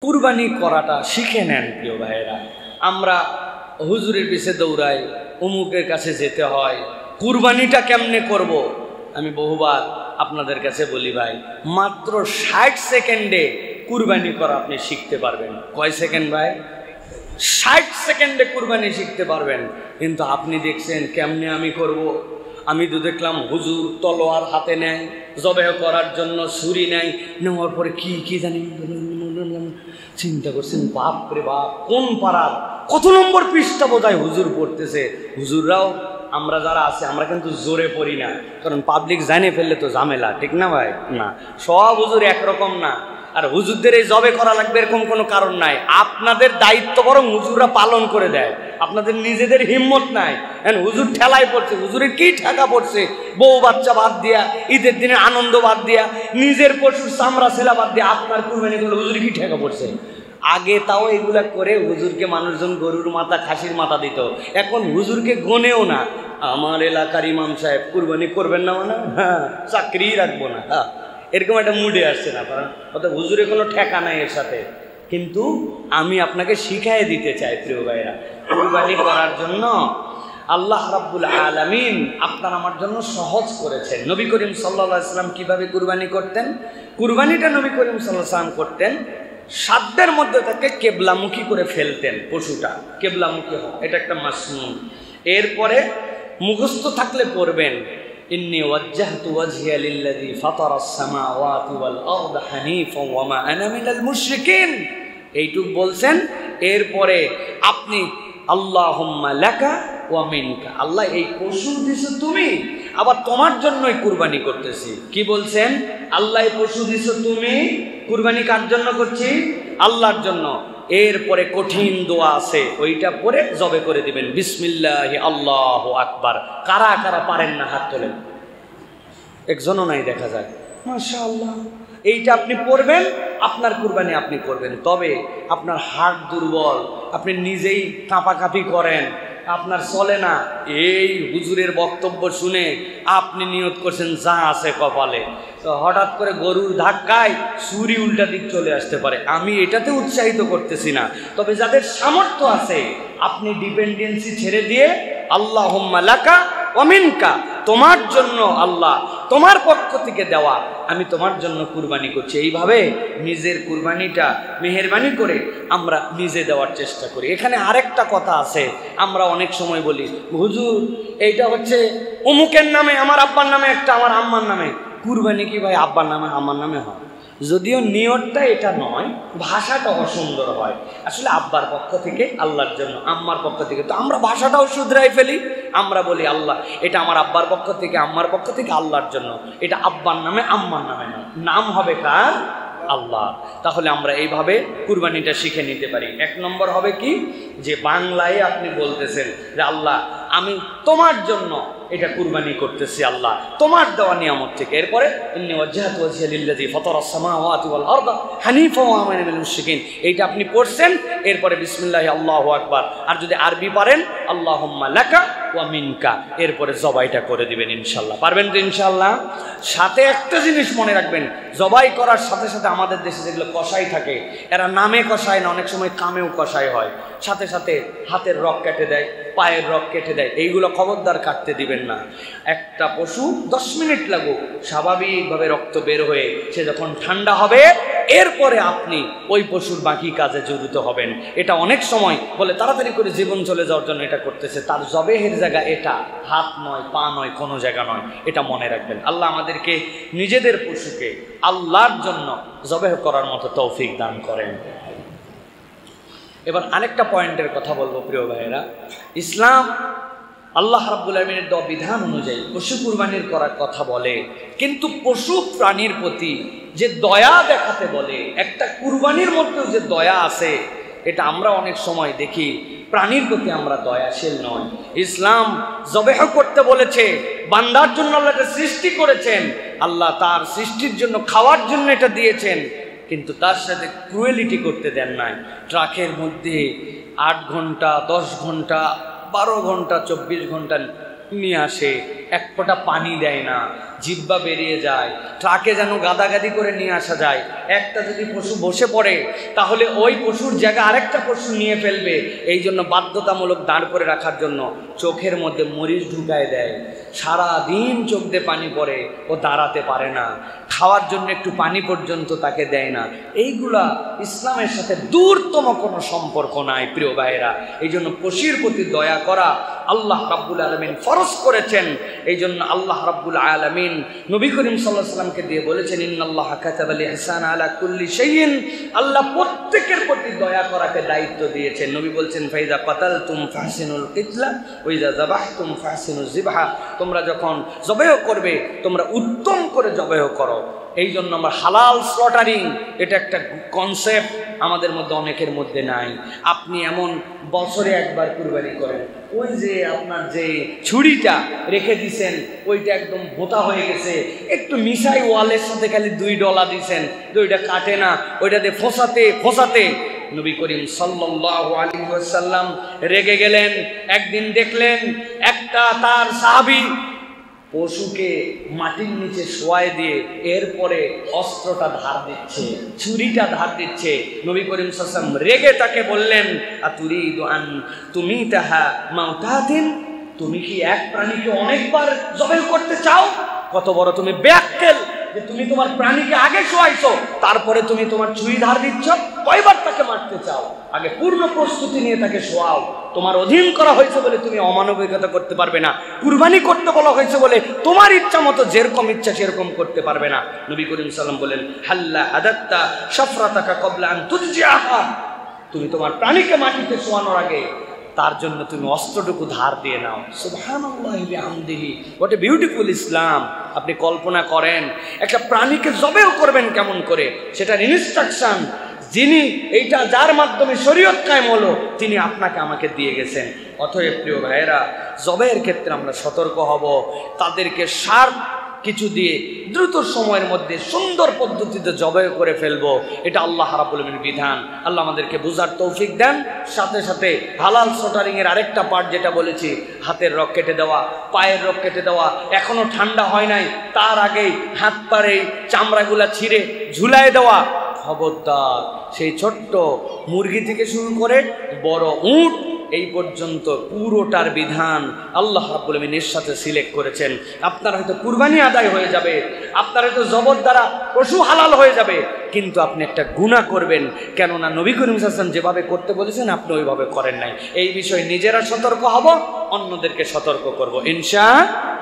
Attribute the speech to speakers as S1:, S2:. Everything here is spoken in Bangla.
S1: কুরবানি করাটা শিখে নেন প্রিয় ভাইয়েরা। আমরা হুজুরের পিছে দৌড়াই, অমুকের কাছে যেতে হয়, কুরবানিটা কেমনে করব। আমি বহুবার আপনাদের কাছে বলি ভাই, মাত্র 60 সেকেন্ডে কুরবানি করা আপনি শিখতে পারবেন। কয় সেকেন্ড ভাই? 60 সেকেন্ডে কুরবানি শিখতে পারবেন। কিন্তু আপনি দেখছেন কেমনে আমি করব। আমি তো দেখলাম হুজুর তলোয়ার হাতে নেয়, জবেহ করার জন্য ছুরি নেয়, নেওয়ার পরে কি জানি চিন্তা করছেন, বাপ রে বাপ, কোন পাড়ার কত নম্বর পৃষ্ঠা বোধহয় হুজুর পড়তেছে। হুজুররাও আমরা যারা আছে আমরা কিন্তু জোরে পড়ি না, কারণ পাবলিক জানে ফেললে তো ঝামেলা, ঠিক না ভাই? না, সব হুজুর একরকম না। আর হুজুরদের এই জবে করা লাগবে এরকম কোনো কারণ নাই। আপনাদের দায়িত্ব বরং হুজুররা পালন করে দেয়, আপনাদের নিজেদের হিম্মত নাই। হুজুর ঠেলায় পড়ছে, হুজুরের কি ঠেকা পড়ছে, বউ বাচ্চা বাদ দিয়া, ঈদের দিনে আনন্দ বাদ দিয়া, নিজের পশুর চামড়া ছেলা বাদ দিয়া আপনার কুরবানি করলে হুজুর কি ঠেকা পড়ছে। আগে তাও এগুলা করে হুজুরকে মানুষজন গরুর মাথা খাসির মাথা দিত, এখন হুজুরকে গনেও না। আমার এলাকার ইমাম সাহেব কুরবানি করবেন না মানে হ্যাঁ চাকরি রাখবো না, হ্যাঁ এরকম একটা মুডে আসছে না, কারণ অর্থাৎ হুজুরে কোনো ঠেকা নাই এর সাথে। কিন্তু আমি আপনাকে শিখাই দিতে চাই প্রিয় ভাইরা, কুরবানি করার জন্য আল্লাহ রাব্বুল আলামিন আপনার আমার জন্য সহজ করেছেন। নবী করিম সাল্লাল্লাহু আলাইহি ওয়াসাল্লাম কিভাবে কুরবানি করতেন? কুরবানিটা নবী করিম সাল্লাল্লাহু আলাইহি ওয়াসাল্লাম করতেন, সাধ্যের মধ্যে তাকে কেবলামুখী করে ফেলতেন, পশুটা কেবলামুখী হয়, এটা একটা মাসনুন। এরপরে মুখস্থ থাকলে পড়বেন, ইন্নী ওয়াজ্জাহতু ওয়াজহিয়া লিল্লাযী ফাতারাস সামাওয়াতি ওয়াল আরদা হানিফা ওয়া মা আনা মিনাল মুশরিকিন, এইটুক বলছেন। এরপরে আপনি আল্লাহুম্মা লাকা ওয়া মিনকা, আল্লাহ এই পশু দিছো তুমি, আবার তোমার জন্যই কুরবানি করতেছি। কি বলছেন? আল্লাহ এই পশু দিছো তুমি, কুরবানি কার জন্য করছি? আল্লাহর জন্য। এরপরে কঠিন দোয়া আছে, ওইটা পরে জবে করে দিবেন, বিসমিল্লাহি আল্লাহু আকবার। কারা কারা পারেন না হাত তোলেন, একজনও নাই দেখা যায়, মাশাআল্লাহ। এইটা আপনি পড়বেন, আপনার কুরবানি আপনি করবেন। তবে আপনার হার্ট দুর্বল, আপনি নিজেই কাঁপাকাঁপি করেন, আপনার চলে না, এই হুজুরের বক্তব্য শুনে আপনি নিয়ত করছেন যা আছে কপালে, তো হঠাৎ করে গরুর ধাক্কায় ছুরি উল্টা দিক চলে আসতে পারে। আমি এটাতে উৎসাহিত করতেছি না, তবে যাদের সামর্থ্য আছে আপনি ডিপেন্ডেন্সি ছেড়ে দিয়ে আল্লাহুম্মা লাকা ওয়া মিনকা, তোমার জন্য আল্লাহ, তোমার পক্ষ থেকে দেওয়া, আমি তোমার জন্য কুরবানি করছি। এইভাবে নিজের কুরবানিটা মেহেরবানি করে আমরা নিজে দেওয়ার চেষ্টা করি। এখানে আরেকটা কথা আছে, আমরা অনেক সময় বলি হুজুর এইটা হচ্ছে অমুকের নামে, আমার আব্বার নামে একটা, আমার আম্মার নামে। কুরবানি কি ভাই আব্বার নামে আমার নামে হয়? যদিও নিয়তটা এটা নয়, ভাষাটা অসুন্দর হয়। আসলে আব্বার পক্ষ থেকে আল্লাহর জন্য, আম্মার পক্ষ থেকে, তো আমরা ভাষাটাও শুধরাই ফেলি, আমরা বলি আল্লাহ, এটা আমার আব্বার পক্ষ থেকে, আম্মার পক্ষ থেকে আল্লাহর জন্য, এটা আব্বার নামে আম্মার নামে না, নাম হবে কার? আল্লাহ। তাহলে আমরা এইভাবে কুরবানিটা শিখে নিতে পারি। এক নম্বর হবে কি, যে বাংলায় আপনি বলতেছেন যে আল্লাহ আমি তোমার জন্য এটা কুরবানি করতেছি, আল্লাহ তোমার দেওয়া নিয়ামত থেকে। এরপরে ইন্নী ওয়াজ্জাহতু ওয়াজহিয়া লিল্লাযী ফাতারাস সামাওয়াতি ওয়াল আরদা হানিফা ওয়া মা আনা মিনাল মুশরিকিন, এইটা আপনি পড়ছেন। এরপরে বিসমিল্লাহি আল্লাহু আকবার, আর যদি আরবি পারেন আল্লাহুম্মা লাকা ওয়া মিনকা, এরপরে জবাইটা করে দিবেন ইনশাআল্লাহ। পারবেন তো ইনশাআল্লাহ? সাথে একটা জিনিস মনে রাখবেন, জবাই করার সাথে সাথে আমাদের দেশে যেগুলো কসাই থাকে, এরা নামে কসায় না, অনেক সময় কামেও কসাই হয়, সাথে সাথে হাতের রক কেটে দেয়, পায়ের রক কেটে দেয়, এইগুলো খবরদার কাটতে দিবেন না। একটা পশু 10 মিনিট লাগুক স্বাভাবিকভাবে রক্ত বের হয়ে সে যখন ঠান্ডা হবে, এরপরে আপনি ওই পশুর বাকি কাজে জড়িত হবেন। এটা অনেক সময় বলে তাড়াতাড়ি করে জীবন চলে যাওয়ার জন্য এটা করতেছে, তার জবেহের জায়গা এটা, হাত নয়, পা নয়, কোনো জায়গা নয়, এটা মনে রাখবেন। আল্লাহ আমাদেরকে নিজেদের পশুকে আল্লাহর জন্য জবেহ করার মতো তৌফিক দান করেন। এবার আরেকটা পয়েন্টের কথা বলবো প্রিয় ভাইয়েরা, ইসলাম আল্লাহ রাব্বুল আলামিনের দেওয়া বিধান অনুযায়ী পশু কুরবানির করার কথা বলে, কিন্তু পশু প্রাণীর প্রতি যে দয়া দেখাতে বলে, একটা কুরবানির মধ্যেও যে দয়া আছে, এটা আমরা অনেক সময় দেখি প্রাণীর প্রতি আমরা দয়াশীল নয়। ইসলাম জবেহ করতে বলেছে, বান্দার জন্য আল্লাহ এটা সৃষ্টি করেছেন, আল্লাহ তার সৃষ্টির জন্য খাওয়ার জন্য এটা দিয়েছেন, কিন্তু তার সাথে ক্রুয়েলিটি করতে দেন নাই। ট্রাকের মধ্যে 8 ঘন্টা 10 ঘন্টা 12 ঘন্টা 24 ঘন্টা নিয়ে আসে, এক ফোঁটা পানি দেয় না, জিহ্বা বেরিয়ে যায়, ট্রাকে যেন গাদাগাদি করে নিয়ে আসা যায়। একটা যদি পশু বসে পড়ে তাহলে ওই পশুর জায়গা আরেকটা পশু নিয়ে ফেলবে, এই জন্য বাধ্যতামূলক দাঁড় করে রাখার জন্য চোখের মধ্যে মরিচ ঢুকায় দেয়। সারা দিন চোখ দিয়ে পানি পড়ে, ও দাঁড়াতে পারে না, খাওয়ার জন্য একটু পানি পর্যন্ত তাকে দেয় না। এইগুলা ইসলামের সাথে দূরতম কোনো সম্পর্ক নাই প্রিয় ভাইয়েরা। এই জন্য পশুর প্রতি দয়া করা আল্লাহ রাব্বুল আলামিন ফরজ করেছেন। এই জন্য আল্লাহ রাব্বুল আলামিন নবী করিম সাল্লাল্লাহু আলাইহি ওয়াসাল্লামকে দিয়ে বলেছেন, ইন্নাল্লাহা কাতাবাল ইহসানা আলা কুল্লি শাইইন। আল্লাহ প্রত্যেকের প্রতি দয়া করাকে দায়িত্ব দিয়েছেন। নবী বলছেন, ফাইজা কাতালতুম ফাহসিনুল কিতলা ওয়া ইজা যাবাহতুম ফাহসিনুজ যিবহা। তোমরা যখন জবেহ করবে তোমরা উত্তম করে জবেহ করো। এই জন্য আমরা হালাল স্লটারিং, এটা একটা কনসেপ্ট আমাদের মধ্যে অনেকের মধ্যে নাই। আপনি এমন বছরে একবার কুরবানি করেন, ওই যে আপনার যে ছুরিটা রেখে দিছেন ওইটা একদম ভোতা হয়ে গেছে, একটু মিশাই ওয়ালের সাথে খালি $2 দিছেন, ওইটা কাটে না, ওইটা দিয়ে ফোসাতে ফোসাতে নবী করিম সাল্লাল্লাহু আলাইহি ওয়াসাল্লাম রেগে গেলেন। একদিন দেখলেন একটা তার সাহাবী পশুকে মাটির নিচে শোয়ায় দিয়ে এরপরে অস্ত্রটা ধার দিচ্ছে, ছুরিটা ধার দিচ্ছে। নবী করিম সাল্লাল্লাহু আলাইহি ওয়াসাল্লাম রেগে তাকে বললেন, আতুরিদু আন তুমিতাহা মাউতাতিন, তুমি কি এক প্রাণীকে অনেকবার জবাই করতে চাও? কত বড় তুমি বেয়াক্কেল যে তুমি তোমার প্রাণীকে আগে শোয়াইছো, তারপরে তুমি তোমার ছুরি ধার দিচ্ছ। কয়বার তাকে মারতে চাও? আগে পূর্ণ প্রস্তুতি নিয়ে তাকে শোয়াও। তোমার অধীন করা হয়েছে বলে তুমি অমানবিকতা করতে পারবে না। কুরবানি করতে বলা হয়েছে বলে তোমার ইচ্ছা মতো যেরকম ইচ্ছা সেরকম করতে পারবে না। নবী করিম সাল্লাল্লাহু আলাইহি ওয়াসাল্লাম বলেন, হাল্লা হাদাত্তা শাফরাতাকা ক্বাবলা আন তুরজিআহা, তুমি তোমার প্রাণীকে মাটিতে শোয়ানোর আগে তার জন্য তুমি অস্ত্রটুকু ধার দিয়ে নাও। সুবহানাল্লাহি বিহামদিহি, হোয়াট এ বিউটিফুল ইসলাম। আপনি কল্পনা করেন একটা প্রাণীকে জবেহ করবেন কেমন করে, সেটার ইনস্ট্রাকশন যিনি এইটা যার মাধ্যমে শরীয়ত কায়েম হলো তিনি আপনাকে আমাকে দিয়ে গেছেন। অতএব প্রিয় ভাইয়েরা, জবেহের ক্ষেত্রে আমরা সতর্ক হব, তাদেরকে সার কিছু দিয়ে দ্রুত সময়ের মধ্যে সুন্দর পদ্ধতিতে জবেহ করে ফেলবো, এটা আল্লাহ রাব্বুল আলামিনের বিধান। আল্লাহ আমাদেরকে বুঝার তৌফিক দেন। সাথে সাথে হালাল স্লটারিং এর আরেকটা পার্ট যেটা বলেছি, হাতের রক কেটে দেওয়া, পায়ের রক কেটে দেওয়া। এখনো ঠান্ডা হয় নাই, তার আগেই হাত পার এই চামড়াগুলা ছিঁড়ে ঝুলায় দেওয়া। খবরদার, সেই ছোট্ট মুরগি থেকে শুরু করে বড় উট এই পর্যন্ত পুরোটার বিধান আল্লাহ রাব্বুল আলামিনের সাথে সিলেক্ট করেছেন। আপনার হয়তো কুরবানি আদায় হয়ে যাবে, আপনার হয়তো জবর দ্বারা পশু হালাল হয়ে যাবে, কিন্তু আপনি একটা গুনাহ করবেন, কেননা নবী করিম সাল্লাল্লাহু আলাইহি ওয়াসাল্লাম যেভাবে করতে বলেছেন আপনি ওইভাবে করেন নাই। এই বিষয়ে নিজেরা সতর্ক হব, অন্যদেরকে সতর্ক করব ইনশাআল্লাহ।